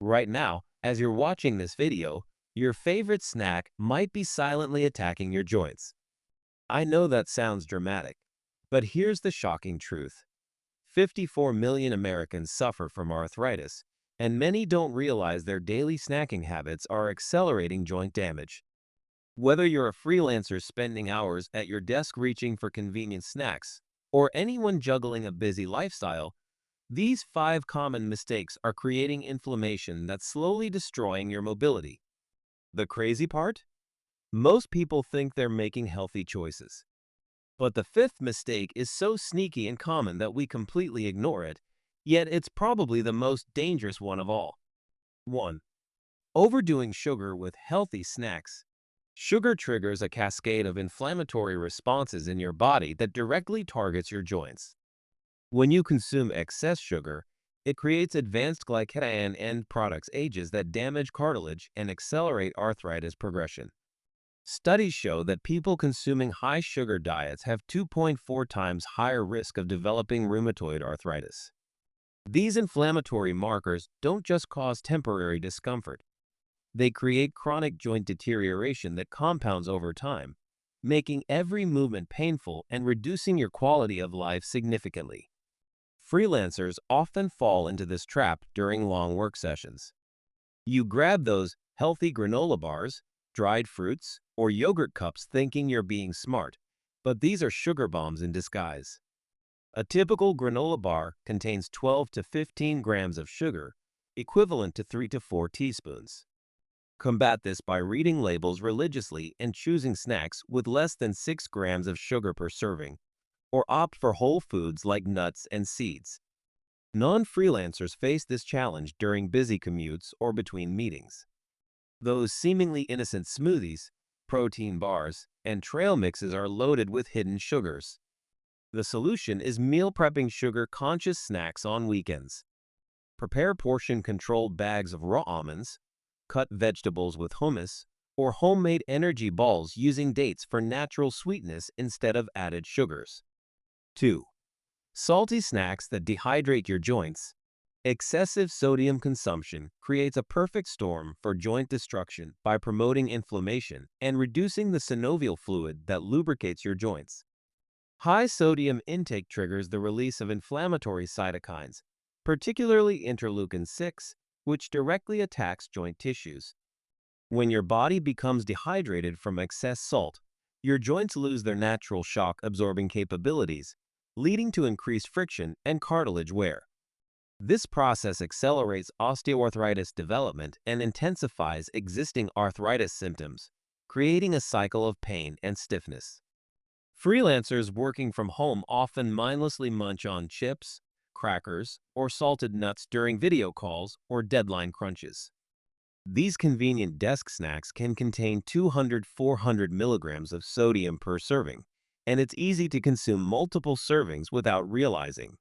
Right now, as you're watching this video, your favorite snack might be silently attacking your joints. I know that sounds dramatic, but here's the shocking truth. 54 million Americans suffer from arthritis, and many don't realize their daily snacking habits are accelerating joint damage. Whether you're a freelancer spending hours at your desk reaching for convenient snacks, or anyone juggling a busy lifestyle, these 5 common mistakes are creating inflammation that's slowly destroying your mobility. The crazy part? Most people think they're making healthy choices. But the fifth mistake is so sneaky and common that we completely ignore it, yet it's probably the most dangerous one of all. 1. Overdoing sugar with healthy snacks. Sugar triggers a cascade of inflammatory responses in your body that directly targets your joints. When you consume excess sugar, it creates advanced glycation end products ages that damage cartilage and accelerate arthritis progression. Studies show that people consuming high sugar diets have 2.4 times higher risk of developing rheumatoid arthritis. These inflammatory markers don't just cause temporary discomfort. They create chronic joint deterioration that compounds over time, making every movement painful and reducing your quality of life significantly. Freelancers often fall into this trap during long work sessions. You grab those healthy granola bars, dried fruits, or yogurt cups thinking you're being smart, but these are sugar bombs in disguise. A typical granola bar contains 12 to 15 grams of sugar, equivalent to 3 to 4 teaspoons. Combat this by reading labels religiously and choosing snacks with less than 6 grams of sugar per serving, or opt for whole foods like nuts and seeds. Non-freelancers face this challenge during busy commutes or between meetings. Those seemingly innocent smoothies, protein bars, and trail mixes are loaded with hidden sugars. The solution is meal prepping sugar-conscious snacks on weekends. Prepare portion-controlled bags of raw almonds, cut vegetables with hummus, or homemade energy balls using dates for natural sweetness instead of added sugars. 2. Salty snacks that dehydrate your joints. Excessive sodium consumption creates a perfect storm for joint destruction by promoting inflammation and reducing the synovial fluid that lubricates your joints. High sodium intake triggers the release of inflammatory cytokines, particularly interleukin-6, which directly attacks joint tissues. When your body becomes dehydrated from excess salt, your joints lose their natural shock-absorbing capabilities, leading to increased friction and cartilage wear. This process accelerates osteoarthritis development and intensifies existing arthritis symptoms, creating a cycle of pain and stiffness. Freelancers working from home often mindlessly munch on chips, crackers, or salted nuts during video calls or deadline crunches. These convenient desk snacks can contain 200–400 milligrams of sodium per serving, and it's easy to consume multiple servings without realizing.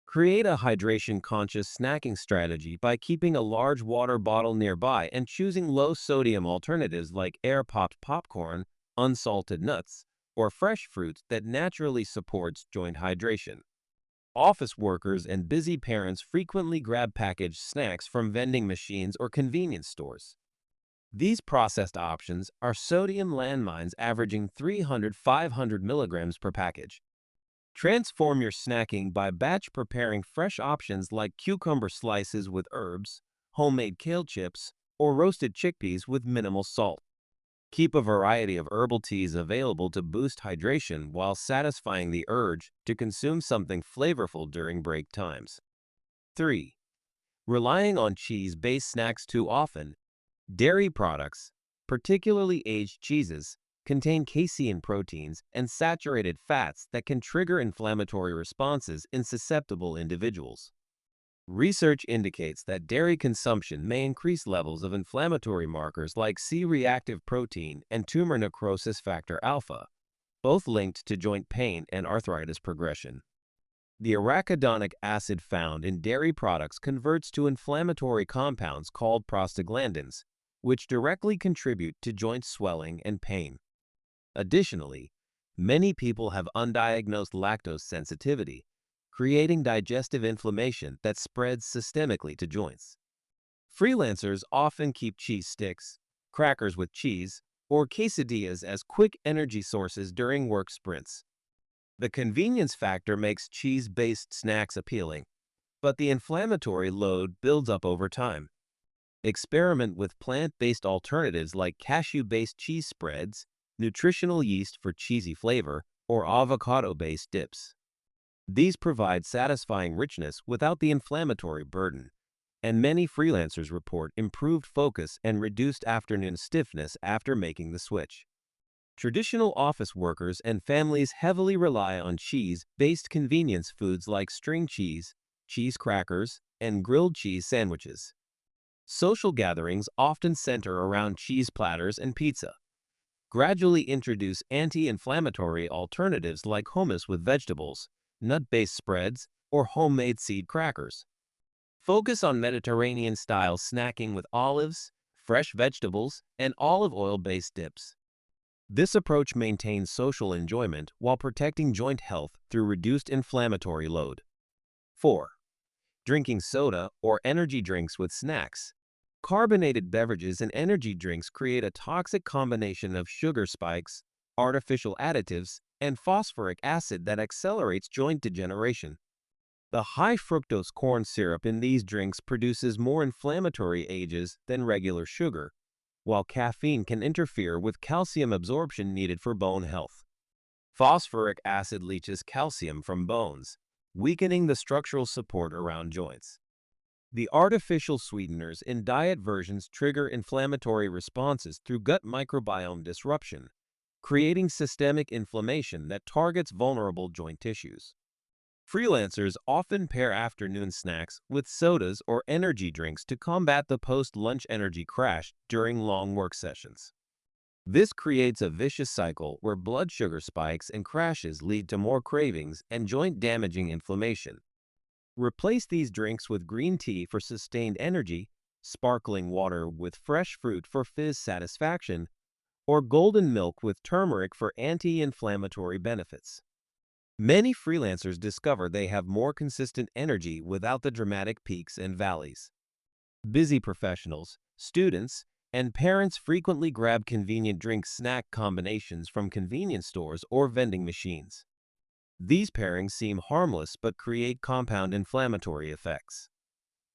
Create a hydration-conscious snacking strategy by keeping a large water bottle nearby and choosing low-sodium alternatives like air-popped popcorn, unsalted nuts, or fresh fruits that naturally supports joint hydration. Office workers and busy parents frequently grab packaged snacks from vending machines or convenience stores. These processed options are sodium landmines averaging 300–500 milligrams per package. Transform your snacking by batch preparing fresh options like cucumber slices with herbs, homemade kale chips, or roasted chickpeas with minimal salt. Keep a variety of herbal teas available to boost hydration while satisfying the urge to consume something flavorful during break times. 3. Relying on cheese-based snacks too often. Dairy products, particularly aged cheeses, contain casein proteins and saturated fats that can trigger inflammatory responses in susceptible individuals. Research indicates that dairy consumption may increase levels of inflammatory markers like C-reactive protein and tumor necrosis factor alpha, both linked to joint pain and arthritis progression. The arachidonic acid found in dairy products converts to inflammatory compounds called prostaglandins, which directly contribute to joint swelling and pain. Additionally, many people have undiagnosed lactose sensitivity, creating digestive inflammation that spreads systemically to joints. Freelancers often keep cheese sticks, crackers with cheese, or quesadillas as quick energy sources during work sprints. The convenience factor makes cheese-based snacks appealing, but the inflammatory load builds up over time. Experiment with plant-based alternatives like cashew-based cheese spreads, nutritional yeast for cheesy flavor, or avocado-based dips. These provide satisfying richness without the inflammatory burden, and many freelancers report improved focus and reduced afternoon stiffness after making the switch. Traditional office workers and families heavily rely on cheese-based convenience foods like string cheese, cheese crackers, and grilled cheese sandwiches. Social gatherings often center around cheese platters and pizza. Gradually introduce anti-inflammatory alternatives like hummus with vegetables, nut-based spreads, or homemade seed crackers. Focus on Mediterranean-style snacking with olives, fresh vegetables, and olive oil-based dips. This approach maintains social enjoyment while protecting joint health through reduced inflammatory load. 4. Drinking soda or energy drinks with snacks. Carbonated beverages and energy drinks create a toxic combination of sugar spikes, artificial additives, and phosphoric acid that accelerates joint degeneration. The high fructose corn syrup in these drinks produces more inflammatory agents than regular sugar, while caffeine can interfere with calcium absorption needed for bone health. Phosphoric acid leaches calcium from bones, weakening the structural support around joints. The artificial sweeteners in diet versions trigger inflammatory responses through gut microbiome disruption, creating systemic inflammation that targets vulnerable joint tissues. Freelancers often pair afternoon snacks with sodas or energy drinks to combat the post-lunch energy crash during long work sessions. This creates a vicious cycle where blood sugar spikes and crashes lead to more cravings and joint-damaging inflammation. Replace these drinks with green tea for sustained energy, sparkling water with fresh fruit for fizz satisfaction, or golden milk with turmeric for anti-inflammatory benefits. Many freelancers discover they have more consistent energy without the dramatic peaks and valleys. Busy professionals, students, and parents frequently grab convenient drink-snack combinations from convenience stores or vending machines. These pairings seem harmless but create compound inflammatory effects.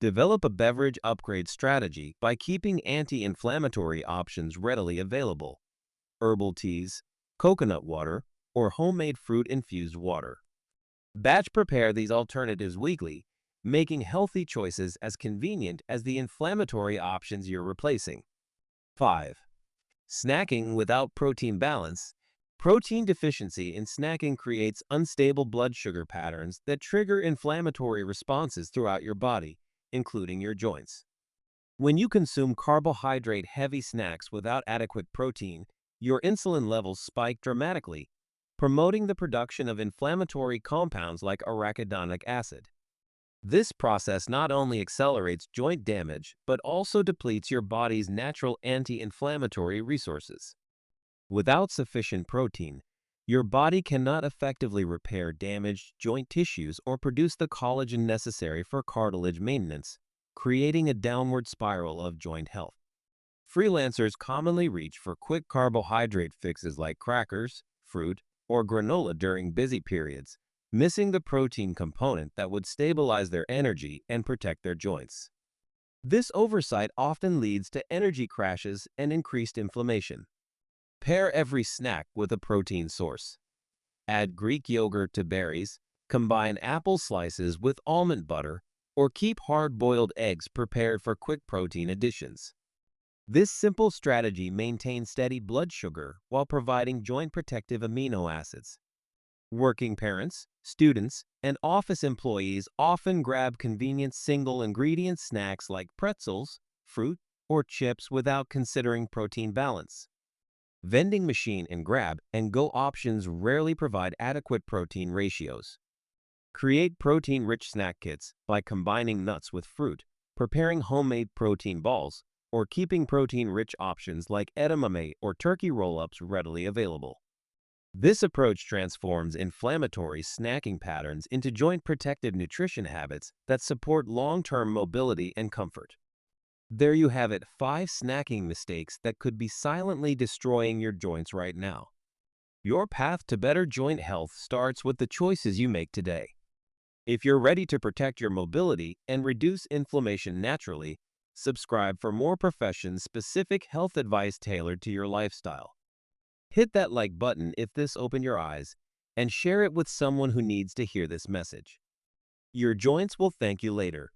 Develop a beverage upgrade strategy by keeping anti-inflammatory options readily available. Herbal teas, coconut water, or homemade fruit-infused water. Batch prepare these alternatives weekly, making healthy choices as convenient as the inflammatory options you're replacing. 5. Snacking without protein balance. Protein deficiency in snacking creates unstable blood sugar patterns that trigger inflammatory responses throughout your body, including your joints. When you consume carbohydrate-heavy snacks without adequate protein, your insulin levels spike dramatically, promoting the production of inflammatory compounds like arachidonic acid. This process not only accelerates joint damage, but also depletes your body's natural anti-inflammatory resources. Without sufficient protein, your body cannot effectively repair damaged joint tissues or produce the collagen necessary for cartilage maintenance, creating a downward spiral of joint health. Freelancers commonly reach for quick carbohydrate fixes like crackers, fruit, or granola during busy periods, missing the protein component that would stabilize their energy and protect their joints. This oversight often leads to energy crashes and increased inflammation. Pair every snack with a protein source. Add Greek yogurt to berries, combine apple slices with almond butter, or keep hard-boiled eggs prepared for quick protein additions. This simple strategy maintains steady blood sugar while providing joint-protective amino acids. Working parents, students, and office employees often grab convenient single-ingredient snacks like pretzels, fruit, or chips without considering protein balance. Vending machine and grab-and-go options rarely provide adequate protein ratios. Create protein-rich snack kits by combining nuts with fruit, preparing homemade protein balls, or keeping protein-rich options like edamame or turkey roll-ups readily available. This approach transforms inflammatory snacking patterns into joint-protective nutrition habits that support long-term mobility and comfort. There you have it, 5 snacking mistakes that could be silently destroying your joints right now. Your path to better joint health starts with the choices you make today. If you're ready to protect your mobility and reduce inflammation naturally, subscribe for more profession-specific health advice tailored to your lifestyle. Hit that like button if this opened your eyes, and share it with someone who needs to hear this message. Your joints will thank you later.